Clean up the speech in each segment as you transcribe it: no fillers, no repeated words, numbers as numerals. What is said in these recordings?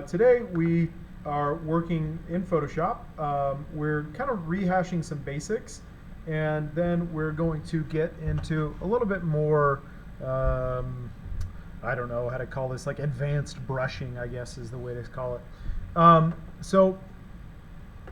Today we are working in Photoshop. We're kind of rehashing some basics, and then we're going to get into a little bit more, I don't know how to call this, like advanced brushing, I guess is the way to call it. So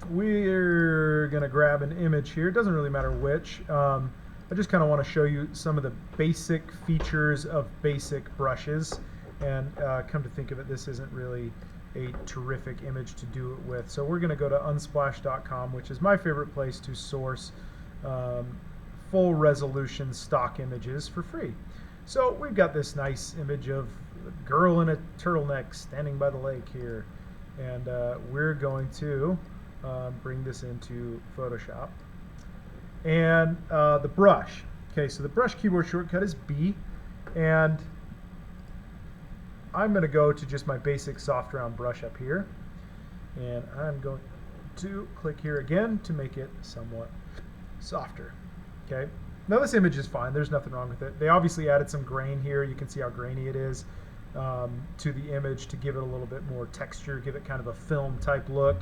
we're going to grab an image here. It doesn't really matter which. I just kind of want to show you some of the basic features of basic brushes, and come to think of it, this isn't really a terrific image to do it with. So we're going to go to unsplash.com, which is my favorite place to source full resolution stock images for free. So we've got this nice image of a girl in a turtleneck standing by the lake here, and we're going to bring this into Photoshop. And the brush. Okay, so the brush keyboard shortcut is B, and I'm going to go to just my basic soft round brush up here, and I'm going to click here again to make it somewhat softer. Okay, now this image is fine, there's nothing wrong with it. They obviously added some grain here. You can see how grainy it is to the image to give it a little bit more texture, give it kind of a film type look.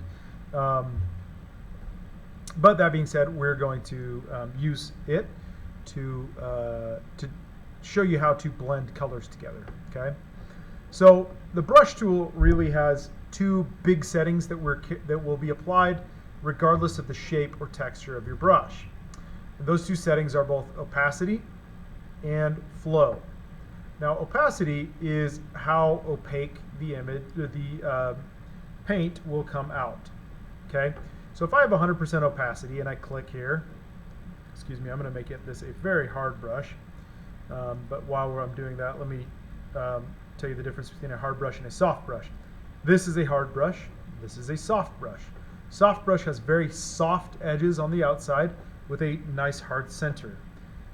But that being said, we're going to use it to show you how to blend colors together. Okay, so the brush tool really has two big settings that will be applied regardless of the shape or texture of your brush. And those two settings are both opacity and flow. Now, opacity is how opaque the image, the paint will come out. Okay. So if I have 100% opacity and I click here, excuse me, I'm going to make this a very hard brush. But while I'm doing that, let me tell you the difference between a hard brush and a soft brush. This is a hard brush. This is a soft brush. Soft brush has very soft edges on the outside with a nice hard center.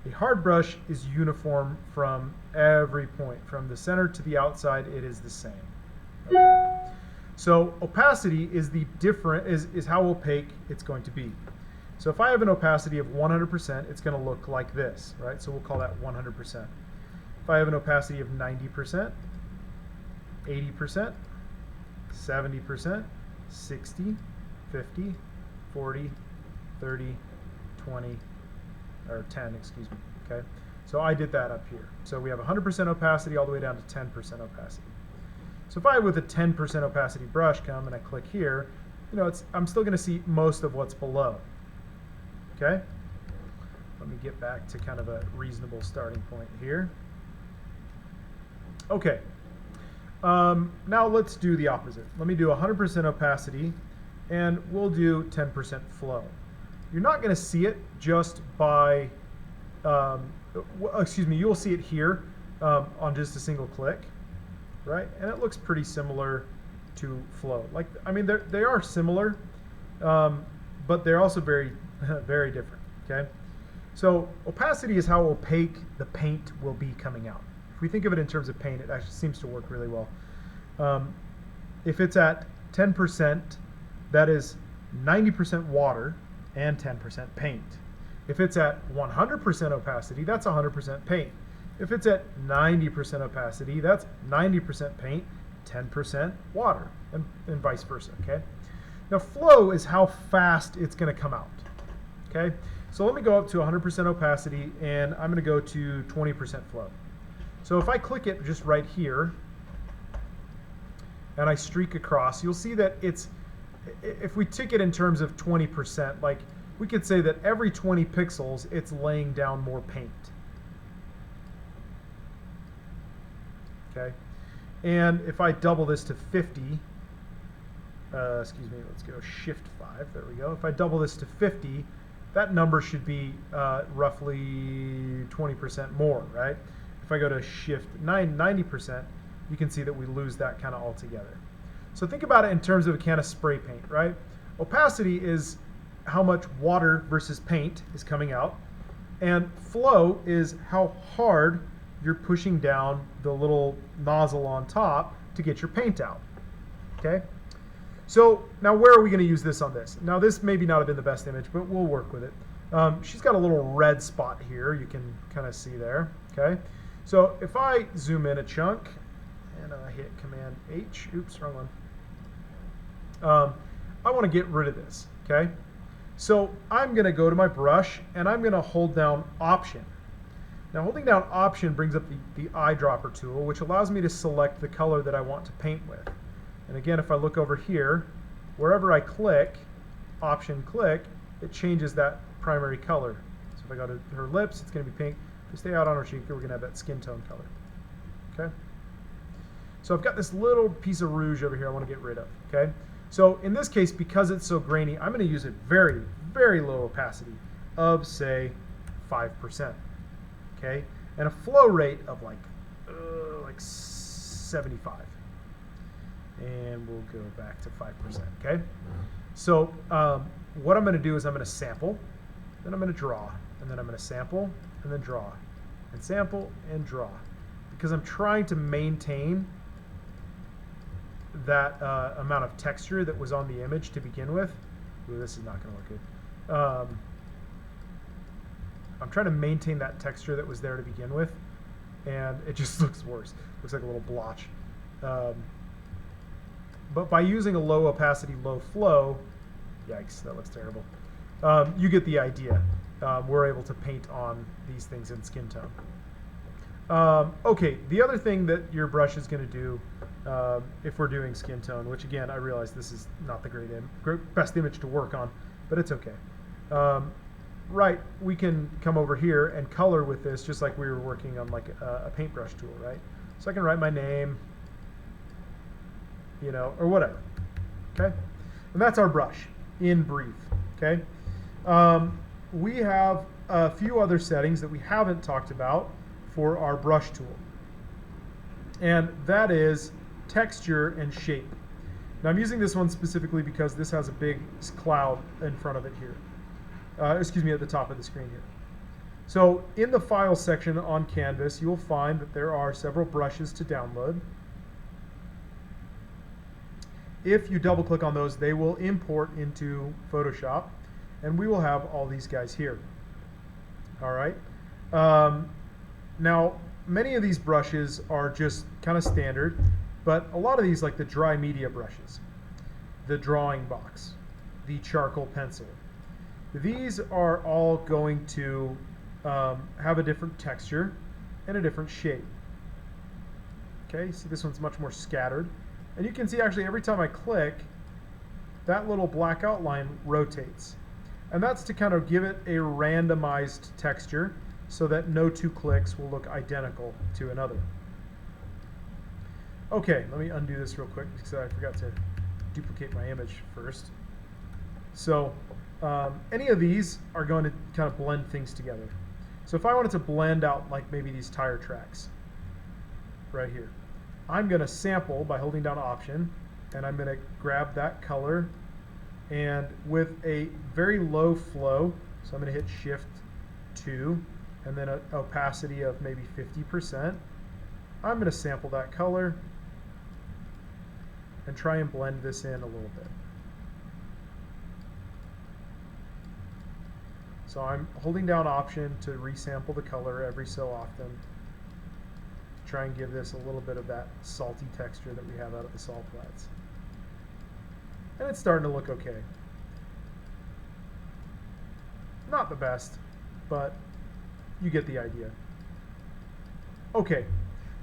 A hard brush is uniform from every point. From the center to the outside, it is the same. Okay. So opacity is is how opaque it's going to be. So if I have an opacity of 100%, it's going to look like this, right? So we'll call that 100%. If I have an opacity of 90%, 80%, 70%, 60, 50, 40, 30, 20, or 10, excuse me, okay? So I did that up here. So we have 100% opacity all the way down to 10% opacity. So if I, with a 10% opacity brush, come and I click here, I'm still going to see most of what's below. Okay? Let me get back to kind of a reasonable starting point here. Okay. Now let's do the opposite. Let me do 100% opacity, and we'll do 10% flow. You're not going to see it just by, excuse me, you'll see it here on just a single click. Right, and it looks pretty similar to flow. Like, I mean, they are similar, but they're also very, very different. Okay, so opacity is how opaque the paint will be coming out. If we think of it in terms of paint, it actually seems to work really well. If it's at 10%, that is 90% water and 10% paint. If it's at 100% opacity, that's 100% paint. If it's at 90% opacity, that's 90% paint, 10% water, and vice versa, okay? Now, flow is how fast it's going to come out, okay? So let me go up to 100% opacity, and I'm going to go to 20% flow. So if I click it just right here, and I streak across, you'll see that if we took it in terms of 20%, like we could say that every 20 pixels, it's laying down more paint. Okay, and if I double this to 50, excuse me, let's go Shift 5, there we go. If I double this to 50, that number should be roughly 20% more, right? If I go to Shift 90%, you can see that we lose that kind of altogether. So think about it in terms of a can of spray paint, right? Opacity is how much water versus paint is coming out, and flow is how hard you're pushing down the little nozzle on top to get your paint out. Okay? So now where are we going to use this on this? Now this maybe not have been the best image, but we'll work with it. She's got a little red spot here, you can kind of see there. Okay? So if I zoom in a chunk and I hit Command H, oops, wrong one. I want to get rid of this, okay? So I'm going to go to my brush and I'm going to hold down Option. Now holding down Option brings up the eyedropper tool, which allows me to select the color that I want to paint with. And again, if I look over here, wherever I click, Option click, it changes that primary color. So if I go to her lips, it's going to be pink. If we stay out on her cheek, we're going to have that skin tone color. Okay? So I've got this little piece of rouge over here I want to get rid of. Okay? So in this case, because it's so grainy, I'm going to use a very, very low opacity of, say, 5%. Okay? And a flow rate of like 75. And we'll go back to 5%. Okay? So what I'm going to do is I'm going to sample, then I'm going to draw, and then I'm going to sample, and then draw, and sample, and draw. Because I'm trying to maintain that amount of texture that was on the image to begin with. Ooh, this is not going to look good. I'm trying to maintain that texture that was there to begin with, and it just looks worse. Looks like a little blotch. But by using a low opacity, low flow, yikes, that looks terrible. You get the idea. We're able to paint on these things in skin tone. Okay, the other thing that your brush is going to do if we're doing skin tone, which again, I realize this is not the best image to work on, but it's okay. Right, we can come over here and color with this just like we were working on like a paintbrush tool, right? So I can write my name, you know, or whatever, okay? And that's our brush, in brief, okay? We have a few other settings that we haven't talked about for our brush tool. And that is texture and shape. Now I'm using this one specifically because this has a big cloud in front of it here. Excuse me, at the top of the screen here. So in the file section on Canvas, you'll find that there are several brushes to download. If you double click on those, they will import into Photoshop, and we will have all these guys here. All right. Now, many of these brushes are just kind of standard, but a lot of these, like the dry media brushes, the drawing box, the charcoal pencil, these are all going to have a different texture and a different shape. Okay, see this one's much more scattered. And you can see actually every time I click, that little black outline rotates. And that's to kind of give it a randomized texture so that no two clicks will look identical to another. Okay, let me undo this real quick because I forgot to duplicate my image first. So any of these are going to kind of blend things together. So if I wanted to blend out like maybe these tire tracks right here, I'm going to sample by holding down Option, and I'm going to grab that color, and with a very low flow, so I'm going to hit Shift 2, and then an opacity of maybe 50%, I'm going to sample that color and try and blend this in a little bit. So I'm holding down Option to resample the color every so often. Try and give this a little bit of that salty texture that we have out of the salt flats. And it's starting to look okay. Not the best, but you get the idea. Okay,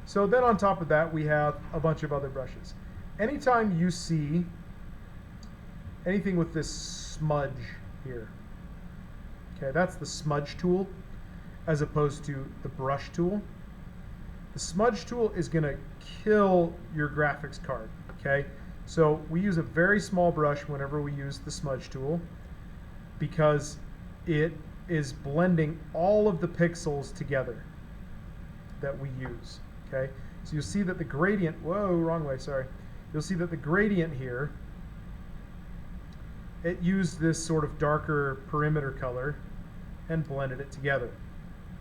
so then on top of that we have a bunch of other brushes. Anytime you see anything with this smudge here, okay, that's the smudge tool as opposed to the brush tool. The smudge tool is going to kill your graphics card, okay? So we use a very small brush whenever we use the smudge tool because it is blending all of the pixels together that we use, okay? So you'll see that the gradient, whoa, wrong way, sorry. You'll see that the gradient here, it used this sort of darker perimeter color and blended it together,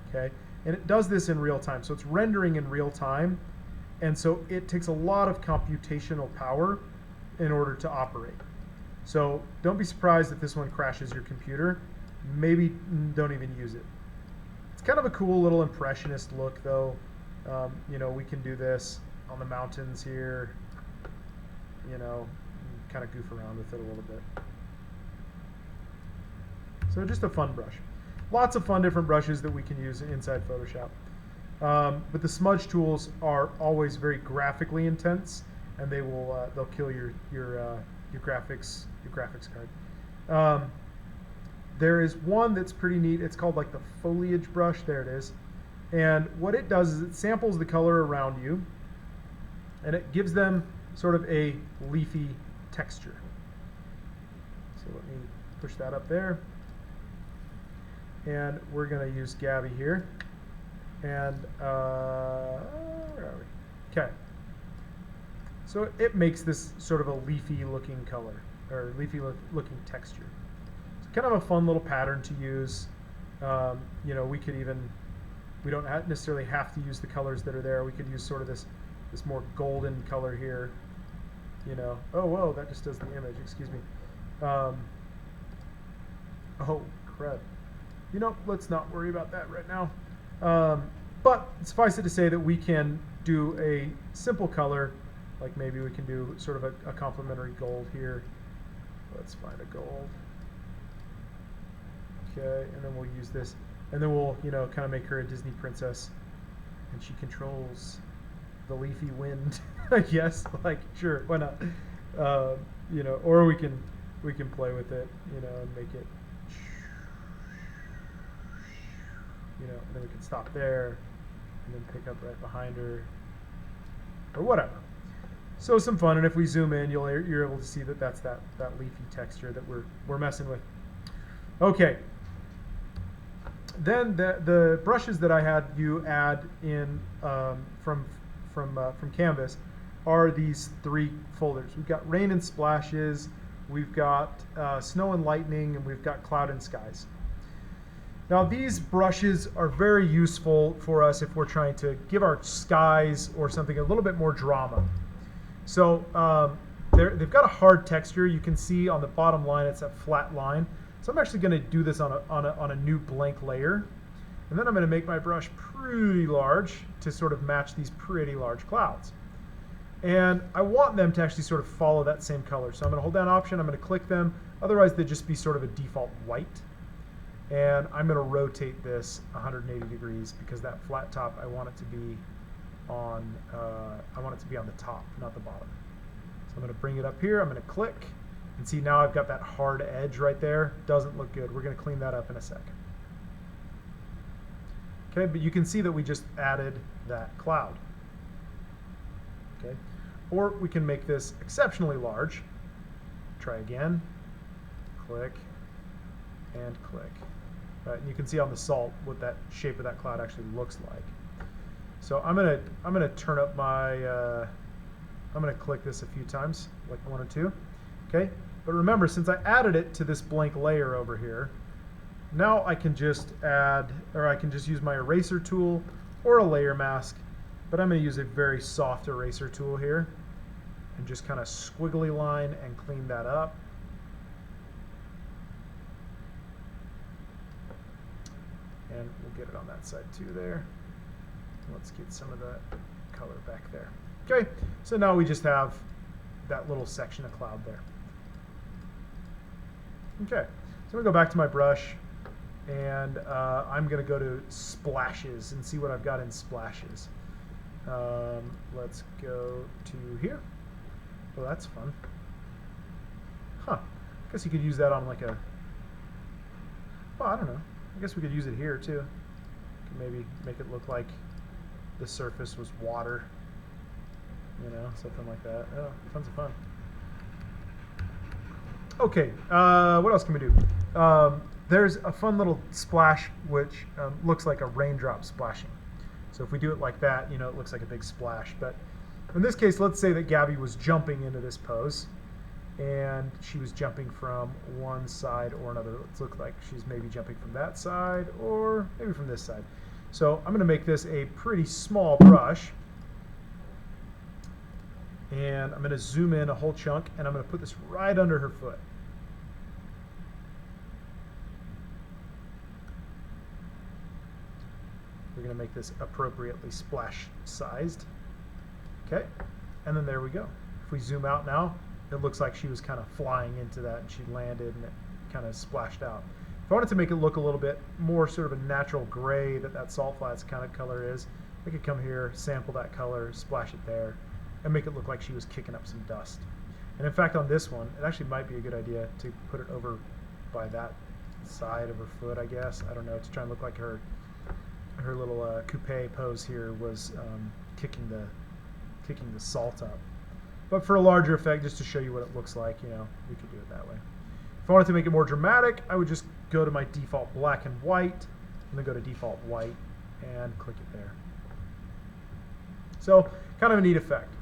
okay? And it does this in real time, so it's rendering in real time, and so it takes a lot of computational power in order to operate. So don't be surprised if this one crashes your computer. Maybe don't even use it. It's kind of a cool little impressionist look, though. You know, we can do this on the mountains here, you know, kind of goof around with it a little bit. So just a fun brush. Lots of fun different brushes that we can use inside Photoshop. But the smudge tools are always very graphically intense, and they will they'll kill your graphics card. There is one that's pretty neat. It's called like the foliage brush. There it is. And what it does is it samples the color around you, and it gives them sort of a leafy texture. So let me push that up there. And we're going to use Gabby here. And where are we? Okay. So it makes this sort of a leafy looking color, or leafy looking texture. It's kind of a fun little pattern to use. You know, we don't necessarily have to use the colors that are there. We could use sort of this more golden color here. You know, oh whoa, that just does the image. Excuse me. Oh crud. You know, let's not worry about that right now. But suffice it to say that we can do a simple color, like maybe we can do sort of a complementary gold here. Let's find a gold. Okay, and then we'll use this, and then we'll, you know, kind of make her a Disney princess, and she controls the leafy wind. I guess, like, sure, why not? You know, or we can play with it, you know, and make it, you know, and then we can stop there, and then pick up right behind her, or whatever. So some fun, and if we zoom in, you're able to see that that's that leafy texture that we're messing with. Okay. Then the brushes that I had you add in from Canvas are these 3 folders. We've got rain and splashes, we've got snow and lightning, and we've got cloud and skies. Now these brushes are very useful for us if we're trying to give our skies or something a little bit more drama. So they've got a hard texture. You can see on the bottom line it's a flat line. So I'm actually going to do this on a new blank layer, and then I'm going to make my brush pretty large to sort of match these pretty large clouds. And I want them to actually sort of follow that same color. So I'm going to hold down Option, I'm going to click them. Otherwise they'd just be sort of a default white. And I'm going to rotate this 180 degrees because that flat top, I want it to be on the top, not the bottom. So I'm going to bring it up here. I'm going to click, and see now I've got that hard edge right there. Doesn't look good. We're going to clean that up in a second. Okay, but you can see that we just added that cloud. Okay, or we can make this exceptionally large. Try again. Click and click. And you can see on the salt what that shape of that cloud actually looks like. So I'm gonna turn up my I'm gonna click this a few times, like 1 or 2. Okay, but remember, since I added it to this blank layer over here, now I can just add, or I can just use my eraser tool or a layer mask, but I'm going to use a very soft eraser tool here and just kind of squiggly line and clean that up. And we'll get it on that side too there. Let's get some of the color back there. Okay, so now we just have that little section of cloud there. Okay, so I'm going to go back to my brush, and I'm going to go to splashes and see what I've got in splashes. Let's go to here. Oh, that's fun. Huh. I guess you could use that on like a, well, I don't know. I guess we could use it here too. Could maybe make it look like the surface was water. You know, something like that. Oh, tons of fun. Okay, what else can we do? There's a fun little splash which looks like a raindrop splashing. So if we do it like that, you know, it looks like a big splash. But in this case, let's say that Gabby was jumping into this pose, and she was jumping from one side or another. Let's look like she's maybe jumping from that side or maybe from this side. So I'm going to make this a pretty small brush. And I'm going to zoom in a whole chunk, and I'm going to put this right under her foot. We're going to make this appropriately splash sized. Okay, and then there we go. If we zoom out now, it looks like she was kind of flying into that and she landed and it kind of splashed out. If I wanted to make it look a little bit more sort of a natural gray that salt flats kind of color is, I could come here, sample that color, splash it there, and make it look like she was kicking up some dust. And in fact, on this one, it actually might be a good idea to put it over by that side of her foot, I guess. I don't know, to try and look like her little coupe pose here was kicking the salt up. But for a larger effect, just to show you what it looks like, you know, we could do it that way. If I wanted to make it more dramatic, I would just go to my default black and white, and then go to default white and click it there. So kind of a neat effect.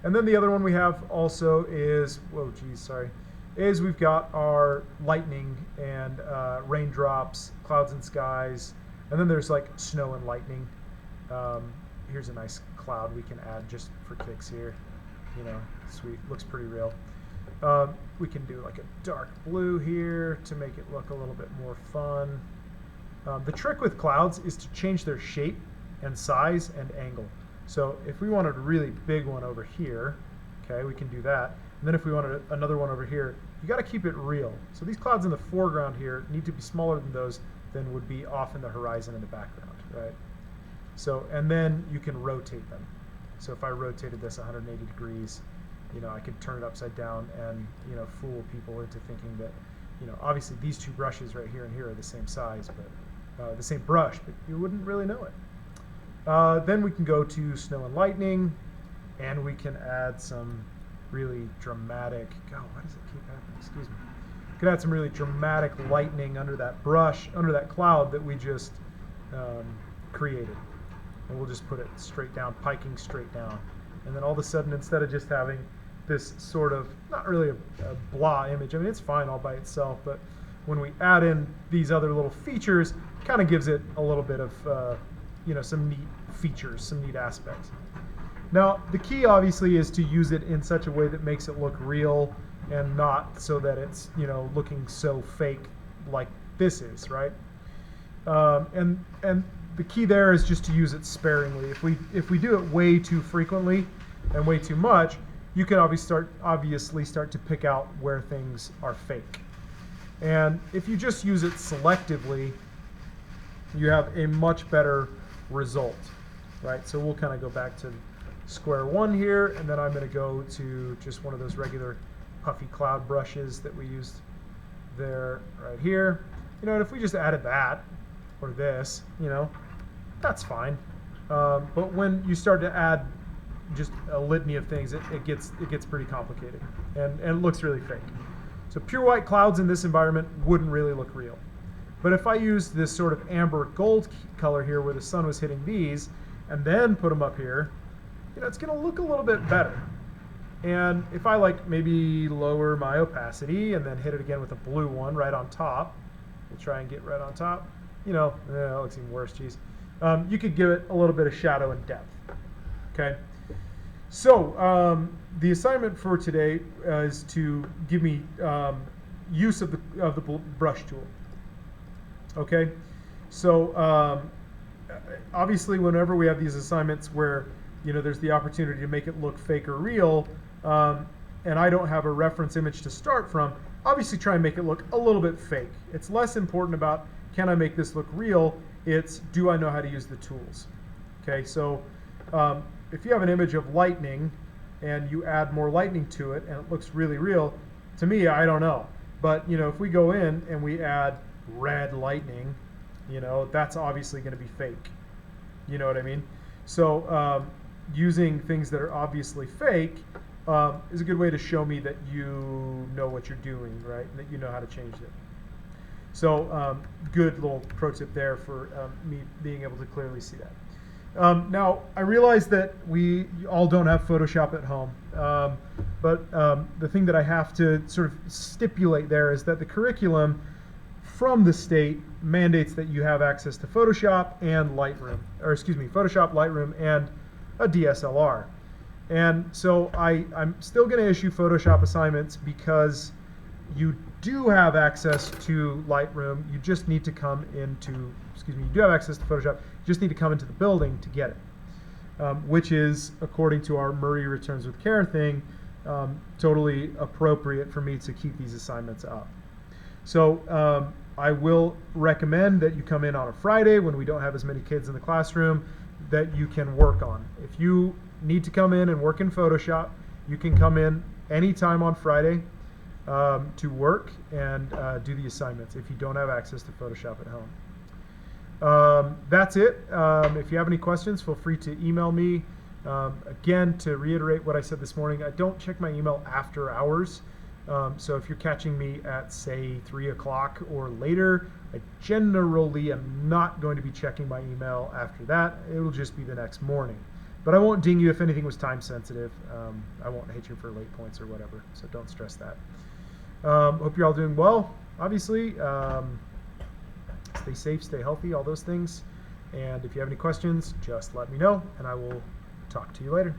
And then the other one we have also is, is we've got our lightning and raindrops, clouds and skies, and then there's like snow and lightning. Here's a nice cloud we can add just for kicks here. You know, sweet, looks pretty real. We can do like a dark blue here to make it look a little bit more fun. The trick with clouds is to change their shape and size and angle. So if we wanted a really big one over here, okay, we can do that. And then if we wanted another one over here, you got to keep it real. So these clouds in the foreground here need to be smaller than those than would be off in the horizon in the background, right? So, and then you can rotate them. So if I rotated this 180 degrees, you know, I could turn it upside down and, you know, fool people into thinking that, you know, obviously these two brushes right here and here are the same size, but the same brush, but you wouldn't really know it. Then we can go to snow and lightning, and we can add some really dramatic, why does it keep happening? Excuse me. We can add some really dramatic lightning under that brush, under that cloud that we just created. And we'll just put it straight down, piking straight down. And then all of a sudden, instead of just having this sort of, not really a blah image, I mean, it's fine all by itself, but when we add in these other little features, it kind of gives it a little bit of, you know, some neat features, some neat aspects. Now, the key obviously is to use it in such a way that makes it look real and not so that it's, you know, looking so fake like this is, right? And the key there is just to use it sparingly. If we do it way too frequently and way too much, you can obviously start to pick out where things are fake. And if you just use it selectively, you have a much better result, right? So we'll kind of go back to square one here, and then I'm going to go to just one of those regular puffy cloud brushes that we used there right here. You know, and if we just added that or this, you know, that's fine. But when you start to add just a litany of things, it gets pretty complicated and it looks really fake. So pure white clouds in this environment wouldn't really look real. But if I use this sort of amber gold color here where the sun was hitting these and then put them up here, you know, it's going to look a little bit better. And if I like maybe lower my opacity and then hit it again with a blue one right on top, we'll try and get right on top, you know, that looks even worse, geez. You could give it a little bit of shadow and depth, okay? So the assignment for today is to give me use of the brush tool. Okay, so obviously whenever we have these assignments where, you know, there's the opportunity to make it look fake or real, and I don't have a reference image to start from, obviously try and make it look a little bit fake. It's less important about can I make this look real, it's do I know how to use the tools. Okay, so if you have an image of lightning and you add more lightning to it and it looks really real, to me, I don't know. But, you know, if we go in and we add red lightning, you know, that's obviously going to be fake. You know what I mean? So using things that are obviously fake is a good way to show me that you know what you're doing, right? And that you know how to change it. So good little pro tip there for me being able to clearly see that. Now, I realize that we all don't have Photoshop at home, but the thing that I have to sort of stipulate there is that the curriculum from the state mandates that you have access to Photoshop and Lightroom, or excuse me, Photoshop, Lightroom, and a DSLR. And so I'm still going to issue Photoshop assignments because you do have access to Lightroom. You just need to come into, you do have access to Photoshop. You just need to come into the building to get it, which is, according to our Murray Returns with Care thing, totally appropriate for me to keep these assignments up. So I will recommend that you come in on a Friday when we don't have as many kids in the classroom that you can work on. If you need to come in and work in Photoshop, you can come in anytime on Friday to work and do the assignments if you don't have access to Photoshop at home. That's it. If you have any questions, feel free to email me. Again, to reiterate what I said this morning, I don't check my email after hours. So if you're catching me at, say, 3 o'clock or later, I generally am not going to be checking my email after that. It'll just be the next morning. But I won't ding you if anything was time sensitive. I won't hit you for late points or whatever, so don't stress that. Hope you're all doing well, obviously. Stay safe, stay healthy, all those things. And if you have any questions, just let me know, and I will talk to you later.